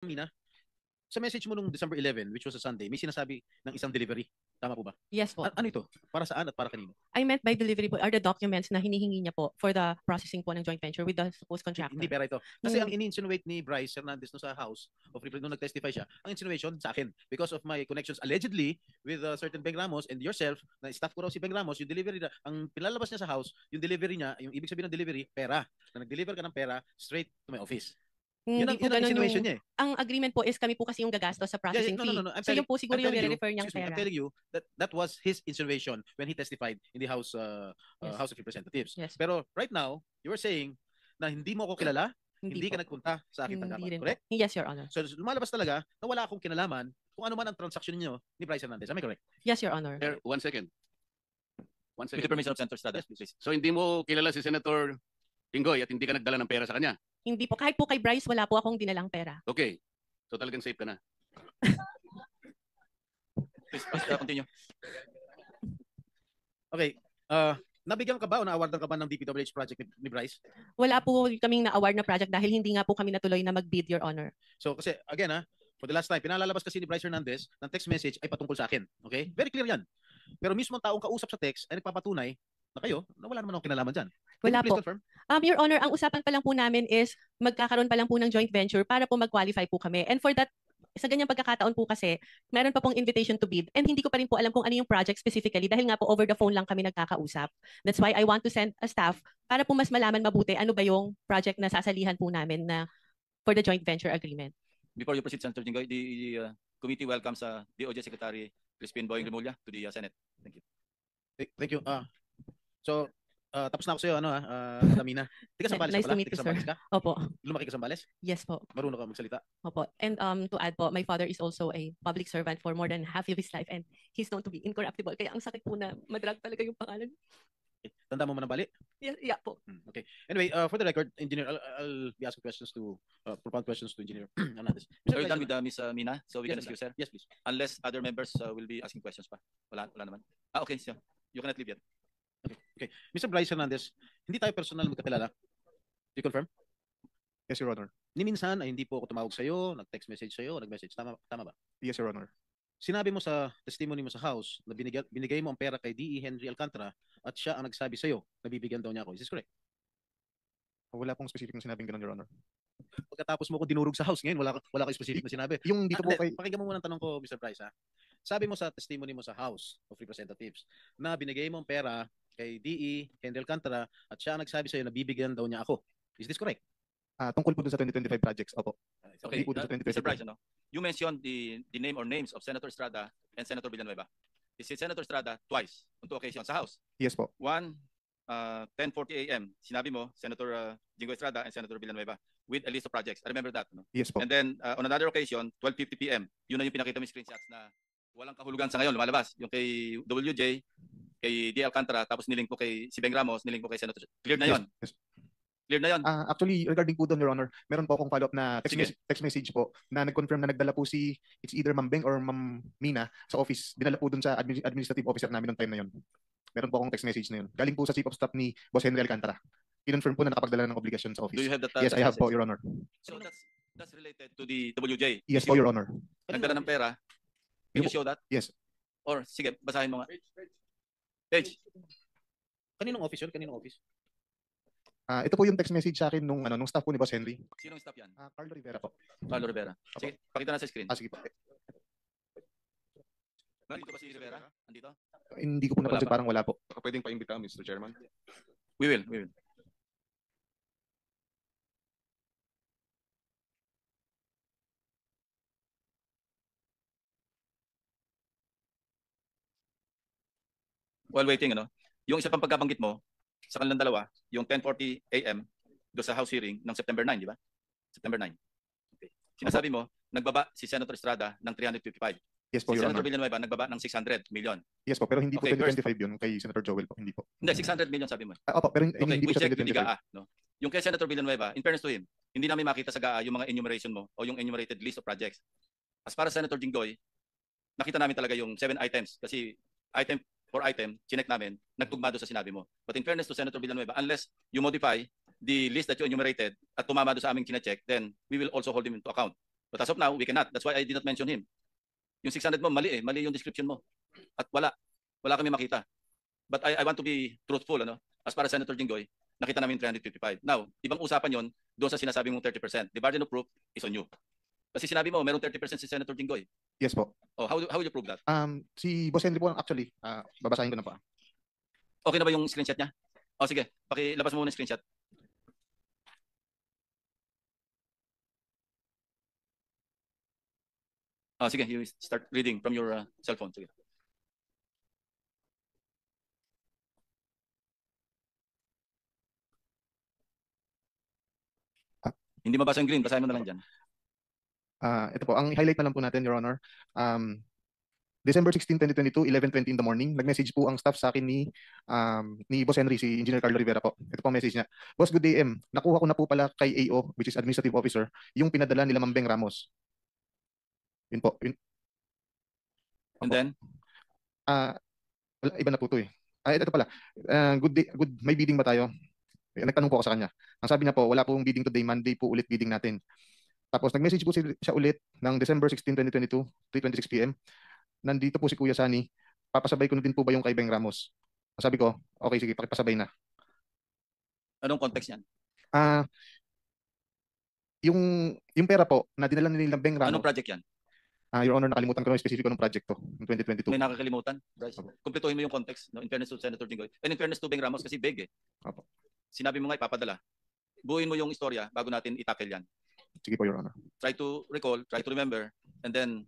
Mina, sa message mo nung December 11, which was a Sunday, may sinasabi ng isang delivery. Tama po ba? Yes po. Ano ito? Para saan at para kanino? I meant by delivery po are the documents na hinihingi niya po for the processing po ng joint venture with the supposed contractor. Hindi pera ito. Kasi ang in-insinuate ni Bryce Hernandez no sa House of Representatives nung nag-testify siya, ang insinuation sa akin, because of my connections allegedly with certain Beng Ramos and yourself, na staff ko raw si Beng Ramos, yung delivery, ang pinalabas niya sa House, yung delivery niya, yung ibig sabihin ng delivery, pera. Na nag-deliver ka ng pera straight to my office. Yun Hindi ang, po yun ang ganun insinuation yung, niya eh. ang agreement po is kami po kasi yung gagastos sa processing No, fee. no, no, no. So yun po siguro yung nire-refer niyang I'm pera. telling you that that was his insinuation when he testified in the House Yes. House of Representatives. Yes. Pero right now, you were saying na hindi mo ako kilala, hindi po. ka nagpunta sa aking Hindi tanggapan. rin po. Correct? Yes, Your Honor. So lumalabas talaga na wala akong kinalaman kung ano man ang transaksyon niyo ni Bryce Hernandez. Am I correct? Yes, Your Honor. Sir, 1 second. 1 With second. the permission of Senator Estrada, please. So hindi mo kilala si Senator Jinggoy at hindi ka nagdala ng pera sa kanya? Hindi po. Kahit po kay Bryce, wala po akong dinalang pera. Okay. So talagang safe ka na. Please continue. Okay. Nabigyan ka ba o na-awardan ka ba ng DPWH project ni Bryce? Wala po kaming na-award na project dahil hindi nga po kami natuloy na mag-bid, Your Honor. So kasi again for the last time, pinalalabas kasi ni Bryce Hernandez ng text message ay patungkol sa akin. Okay? Very clear yan. Pero mismo ang taong kausap sa text ay nagpapatunay na kayo, na wala naman akong kinalaman dyan. Wala po. Confirm? Your Honor, ang usapan pa lang po namin is magkakaroon pa lang po ng joint venture para po mag-qualify po kami. And for that, sa ganyang pagkakataon po kasi, meron pa pong invitation to bid and hindi ko pa rin po alam kung ano yung project specifically dahil nga po over the phone lang kami nagkakausap. That's why I want to send a staff para po mas malaman mabuti ano ba yung project na sasalihan po namin na for the joint venture agreement. Before you proceed, Senator Jinggoy, the committee welcomes DOJ Secretary Crispin Boying Remulla to the Senate. Thank you. Thank you. So, tapos na ako sa'yo, Tamina. Di ka Sambales Nice ka to pala? meet Di ka you, sir. Sambales ka? Opo. Lumaki ka Sambales? Yes po. Marunong ka magsalita? Opo. And to add po, my father is also a public servant for more than half of his life and he's known to be incorruptible. Kaya ang sakit po na madrag talaga yung pangalan. Okay. Tanda mo manambali? Yeah po. Okay. Anyway, for the record, Engineer, I'll be asking questions to, propound questions to Engineer Hernandez. Are you done with Ms. Mina? So we Yes, can excuse her? Yes, please. Unless other members will be asking questions pa. Wala naman. Okay, so you cannot leave yet. Okay. Mr. Bryce Hernandez, hindi tayo personal magkakilala. Do you confirm? Yes, Your Honor. Ni minsan ay hindi po ako tumawag sa'yo, nag-text message sa'yo, nag-message. Tama ba? Yes, Your Honor. Sinabi mo sa testimony mo sa House na binigay mo ang pera kay D.E. Henry Alcantara at siya ang nagsabi sa'yo na bibigyan daw niya ako. Is this correct? Wala pong specific na sinabing ganun, Your Honor. Pagkatapos mo ko dinurog sa House, ngayon wala kang specific na sinabi. Yung dito po kay... Pakinggan mo muna ang tanong ko, Mr. Bryce. Sabi mo sa testimony mo sa House of Representatives na binigay mo ang pera kay D.E. Henry Alcantara at siya ang nagsabi sa'yo na bibigyan daw niya ako. Is this correct? Tungkol po dun sa 2025 projects, opo. Okay, Po dun sa 2025. Mr. Bryce, you mentioned the name or names of Senator Estrada and Senator Villanueva. You said Senator Estrada twice on 2 occasions sa House. Yes po. One, 10:40 a.m. Sinabi mo, Senator Jinggoy Estrada and Senator Villanueva with a list of projects. I remember that. No? Yes po. And then on another occasion, 12:50 p.m., yun na yung pinakita mo yung screenshots na walang kahulugan sa ngayon, lumalabas. Yung kay WJ, kay D. Alcantara, tapos nilink ko kay si Beng Ramos, nilink ko kay Senator. Clear na yun? Yes. Clear na yun? Actually, regarding po doon, Your Honor, meron po akong follow-up na Sige. text message po na nag-confirm na nagdala po it's either Ma'am Beng or Ma'am Mina sa office. Dinala po doon sa administrative officer namin noong time na yun. Meron po akong text message na yun. Galing po sa Chief of Staff ni Boss Henry Alcantara. Kinonfirm po na nakapagdala ng obligasyon sa office. Do you have that? Yes, I have po, Your Honor. So that's related to the WJ. Yes po, Your Honor. Nagdala ng pera. Can you show that? Yes. Or sige, basahin mo nga. Page. Kaninong office yun? Kaninong office? Ito po yung text message sa akin nung staff po ni Boss Henry. Sinong staff yan? Carlo Rivera po. Carlo Rivera. Sige, pakita na sa screen. Sige po. Nandito ba si Rivera? Andito? Hindi ko po napansin, parang wala po. Baka pwedeng paimbita, Mr. Chairman. We will. While waiting, yung isa pang pagkabanggit mo sa kanilang dalawa, yung 10:40 a.m. do sa House hearing ng September 9, di ba? September 9. Okay. Sinasabi mo, nagbaba si Senator Estrada ng 355. Yes po, Si Your Senator Honor. Villanueva nagbaba ng 600 million. Yes po, pero hindi po Okay, 2025 yun kay Senator Joel po. Hindi po. Hindi, 600 million sabi mo. Opo, pero Okay, hindi we po sa check yung 2025. GAA. No? Yung kay Senator Villanueva, in fairness to him, hindi namin makita sa GAA yung mga enumeration mo o yung enumerated list of projects. As para sa Senator Jinggoy, nakita namin talaga yung 7 items kasi item for item, chinek namin, nagtugma doon sa sinabi mo. But in fairness to Senator Villanueva, unless you modify the list that you enumerated at tumama doon sa aming chinecheck, then we will also hold him into account. But as of now, we cannot. That's why I did not mention him. Yung 600 mo, mali eh. Mali yung description mo. At wala kami makita. But I want to be truthful, ano? As para Senator Jinggoy, nakita namin 355. Now, ibang usapan yon doon sa sinasabi mong 30%. The burden of proof is on you. Kasi sinabi mo, meron 30% si Senator Jinggoy. Yes po. Oh, how will you prove that? Si Boss Henry po actually, babasahin ko na po. Okay na ba yung screenshot niya? Oh, sige. Pakilabas mo muna yung screenshot. Oh, sige. You start reading from your cell phone. Sige. Hindi mabasa yung green. Basahin mo na lang dyan. Ito po, ang highlight na lang po natin, Your Honor. December 16, 2022, 11:20 in the morning, nag-message po ang staff sa akin ni Boss Henry, si Engineer Carlo Rivera po. Ito po ang message niya. Boss, good day, M. Nakuha ko na po pala kay AO, which is Administrative Officer, yung pinadala nila Mambeng Ramos. Yun po. Yun. And then? Wala, iba na po ito eh. Ito pala. Good day, may bidding ba tayo? Nagtanong po ako sa kanya. Ang sabi niya po, wala pong bidding today, Monday po ulit bidding natin. Tapos nag-message po siya ulit ng December 16, 2022, 3:26 PM. Nandito po si Kuya Sani, papasabay ko na din po ba yung kay Beng Ramos? Sabi ko, okay, sige, pakipasabay na. Anong context yan? Yung pera po, na dinala nila Beng Ramos. Anong project yan? Your Honor, nakalimutan ko na yung specific ng project to, ng 2022. May nakakalimutan? Bryce, kumpletuhin mo yung context, no? In fairness to Senator Jinggoy. And in fairness to Beng Ramos, kasi big eh. Opo. Sinabi mo nga ipapadala. Buuin mo yung istorya bago natin itackle yan. Sige po, Your Honor. Try to recall, try to remember, and then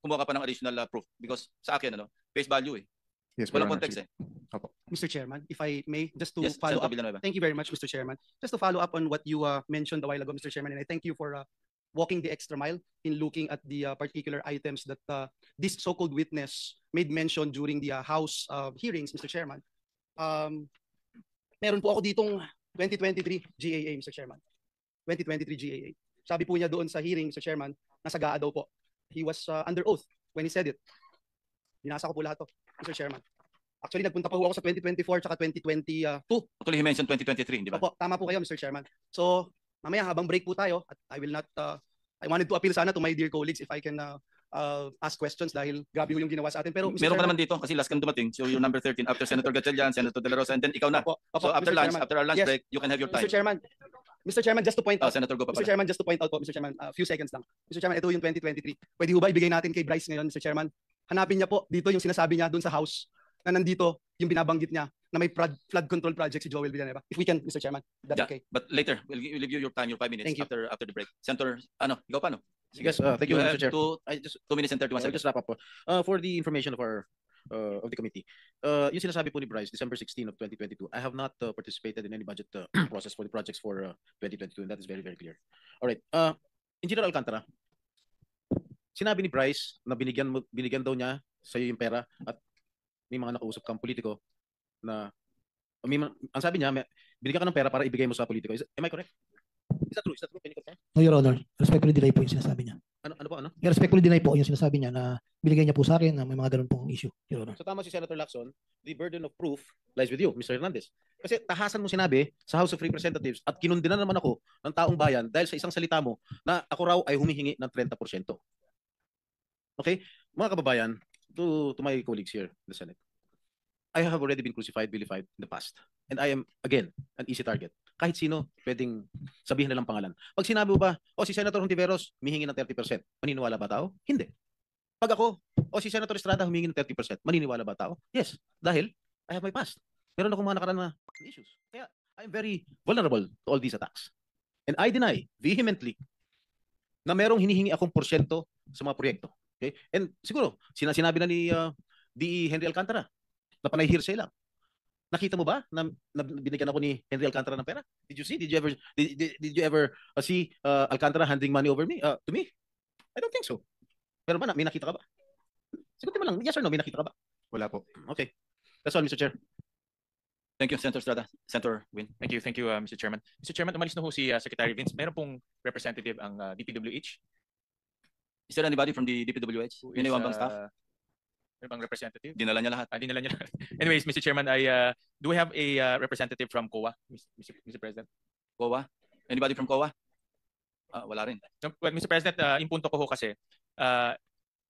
kumuha ka pa ng additional proof. Because sa akin, face value eh. Yes, Walang Your Honor. context eh. Opo. Mr. Chairman, if I may, just to Yes, follow Senator up. Villanueva. Thank you very much, Mr. Chairman. Just to follow up on what you mentioned a while ago, Mr. Chairman, and I thank you for walking the extra mile in looking at the particular items that this so-called witness made mention during the House hearings, Mr. Chairman. Meron po ako ditong 2023 GAA, Mr. Chairman. 2023 GAA. Sabi po niya doon sa hearing, Mr. Chairman, nasa GAA daw po. He was under oath when he said it. Binasa ko po lahat to, Mr. Chairman. Actually, nagpunta pa po ako sa 2024 at 2022. Actually, he mentioned 2023, di ba? Opo, tama po kayo, Mr. Chairman. So, mamaya habang break po tayo, at I will not, I wanted to appeal sana to my dear colleagues if I can ask questions dahil grabe yung ginawa sa atin. Pero, Mr. Meron ka Chairman, naman dito kasi last kang dumating. So you're number 13 after Senator Gatchalian, Senator De La Rosa, and then ikaw na. Opo, So after Mr. lunch, Chairman. after our lunch Yes. break, you can have your time. Mr. Chairman, just to point out, Senator, go pa Mr. pala. Chairman, just to point out po, Mr. Chairman, a few seconds lang. Mr. Chairman, ito yung 2023. Pwede ho ba ibigay natin kay Bryce ngayon, Mr. Chairman? Hanapin niya po dito yung sinasabi niya doon sa House na nandito yung binabanggit niya na may flood control project si Joel Villanueva. If we can, Mr. Chairman, that's Yeah, okay. but later, we'll give you your time, your 5 minutes Thank you. after the break. Senator, ikaw pa no? Yes, thank you, You Mr. have Chair. 2 minutes and 31 I'll seconds. just wrap up po. For the information of our of the committee. Yung sinasabi po ni Bryce, December 16 of 2022, I have not participated in any budget process for the projects for 2022, and that is very, very clear. All right. Engineer Alcantara, sinabi ni Bryce na binigyan daw niya sa iyo yung pera at may mga nakausap kang politiko na ang sabi niya, binigyan ka ng pera para ibigay mo sa politiko. Am I correct? Is that true? Is that true? Can you confirm? No, Your Honor. Respectfully deny po yung sinasabi niya. Ano po? Respectfully deny po yung sinasabi niya na binigay niya po sa akin na may mga ganun pong issue, Your Honor. So tama si Senator Lacson, the burden of proof lies with you, Mr. Hernandez. Kasi tahasan mo sinabi sa House of Representatives at kinundinan naman ako ng taong bayan dahil sa isang salita mo na ako raw ay humihingi ng 30%. Okay? Mga kababayan, to my colleagues here in the Senate, I have already been crucified, vilified in the past. And I am, again, an easy target. Kahit sino, pwedeng sabihin nilang pangalan. Pag sinabi mo ba, si Senator Hontiveros, humihingi ng 30%, maniniwala ba tao? Hindi. Pag ako, si Senator Estrada, humihingi ng 30%, maniniwala ba tao? Yes. Dahil, I have my past. Meron akong mga nakaraan na issues. Kaya, I'm very vulnerable to all these attacks. And I deny vehemently na merong hinihingi akong porsyento sa mga proyekto. Okay? And siguro, sinabi na ni D. Henry Alcantara, na panay hearsay lang. Nakita mo ba na binigyan ako ni Henry Alcantara ng pera? Did you see? Did you ever see Alcantara handing money over me to me? I don't think so. Pero ba may nakita ka ba? Sagutin mo lang, yes or no, may nakita ka ba? Wala po. Okay. That's all, Mr. Chair. Thank you, Senator Estrada. Senator Win. Thank you, Mr. Chairman. Mr. Chairman, umalis na ho si Secretary Vince. Meron pong representative ang DPWH. Is there anybody from the DPWH? Who is, Anyone bang staff? Meron bang representative? Dinala niya lahat. Dinala niya lahat. Anyways, Mr. Chairman, do we have a representative from COA, Mr. President? COA? Anybody from COA? Wala rin. No, well, Mr. President, yung punto ko ho kasi,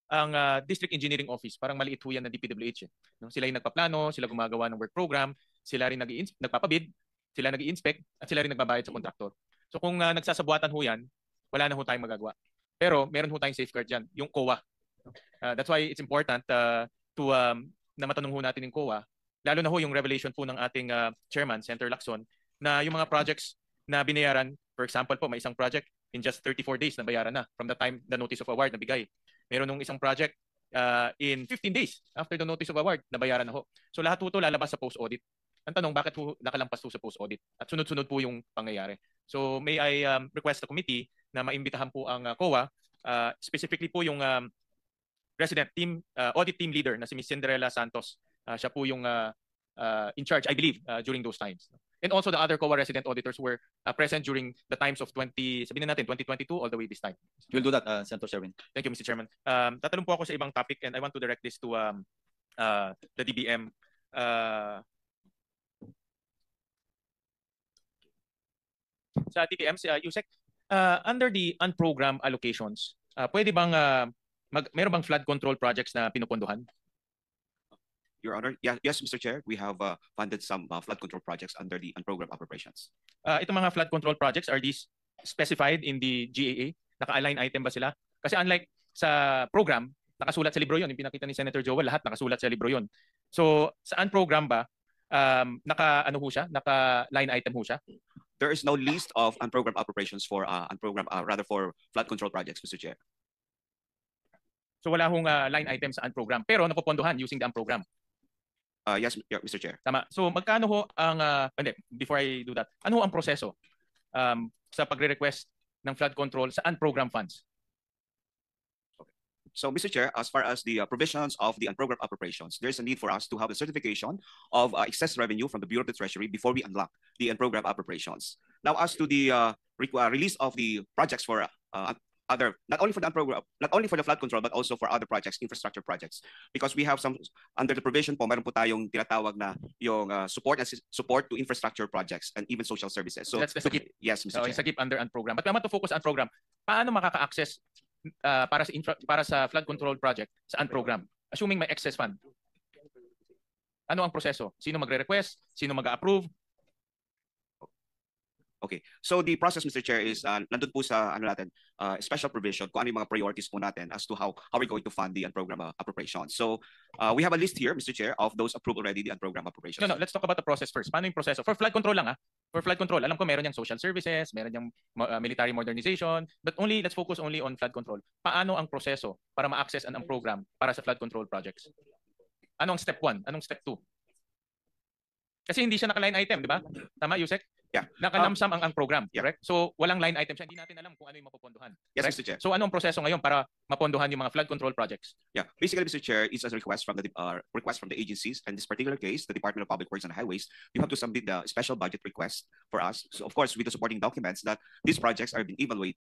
ang District Engineering Office, parang maliit ho yan ng DPWH. No? Sila yung nagpaplano, sila gumagawa ng work program, sila rin nagpapabid, sila nag-i-inspect, at sila rin nagbabayad sa kontraktor. So kung nagsasabuatan ho yan, wala na ho tayong magagawa. Pero meron ho tayong safeguard dyan, yung COA. That's why it's important na matanong ho natin yung COA, lalo na ho yung revelation po ng ating chairman, Senator Lacson, na yung mga projects na binayaran, for example po, may isang project in just 34 days na bayaran na from the time the notice of award na bigay. Meron nung isang project in 15 days after the notice of award na bayaran na ho. So lahat po ito lalabas sa post-audit. Ang tanong, bakit po nakalampas po sa post-audit? At sunod-sunod po yung pangyayari. So may I request the committee na maimbitahan po ang COA, specifically po yung resident team, audit team leader na si Ms. Cinderella Santos. Siya po yung in charge, I believe, during those times. And also the other COA resident auditors were present during the times of 2022 all the way this time. We'll do that, Senator Sherwin. Thank you, Mr. Chairman. Tatanong po ako sa ibang topic and I want to direct this to the DBM. Sa DBM, Yusek, under the unprogrammed allocations, pwede bang meron bang flood control projects na pinupondohan? Your Honor, yes, Mr. Chair, we have funded some flood control projects under the unprogrammed appropriations. Itong mga flood control projects, are these specified in the GAA? Naka-align item ba sila? Kasi unlike sa program, nakasulat sa libro yun. Yung pinakita ni Senator Joel, lahat nakasulat sa libro yun. So, sa unprogram ba, naka-line item ho siya? There is no list of unprogrammed appropriations for rather for flood control projects, Mr. Chair. So wala hong line item sa unprogram, pero napopondohan using the unprogram. Yes, Mr. Chair. Tama. So magkano ho ang before I do that, ano ho ang proseso sa pagre-request ng flood control sa unprogrammed funds? So, Mr. Chair, as far as the provisions of the unprogrammed appropriations, there's a need for us to have the certification of excess revenue from the Bureau of the Treasury before we unlock the unprogrammed appropriations. Now, as to the release of the projects for not only for the flood control, but also for other projects, infrastructure projects, because we have some under the provision po, meron po tayong tinatawag na yung support to infrastructure projects and even social services. So that's the SAGIP. Yes, Mr. Chair. SAGIP under unprogram. But we want to focus on program. Paano makaka-access para sa flood control project sa unprogram? Assuming may excess fund. Ano ang proseso? Sino magre-request? Sino mag-approve? Okay. So the process, Mr. Chair, is nandun po sa special provision kung ano yung mga priorities po natin as to how we're going to fund the unprogrammed appropriations. So we have a list here, Mr. Chair, of those approved already, the unprogrammed appropriations. No, let's talk about the process first. Paano yung proseso? For flood control lang For flood control, alam ko meron yung social services, meron yung military modernization, but let's focus only on flood control. Paano ang proseso para ma-access ang program para sa flood control projects? Anong step 1? Anong step 2? Kasi hindi siya naka-line item, di ba? Tama, Yusek? Yeah. Naka-lump-sum ang program, yeah. Correct? So, walang line item siya. Hindi natin alam kung ano yung mapupondohan. Yes, correct? Mr. Chair. So, anong proseso ngayon para mapondohan yung mga flood control projects? Yeah. Basically, Mr. Chair, it's a request from the agencies. In this particular case, the Department of Public Works and Highways, you have to submit the special budget request for us. So, of course, with the supporting documents that these projects are being evaluated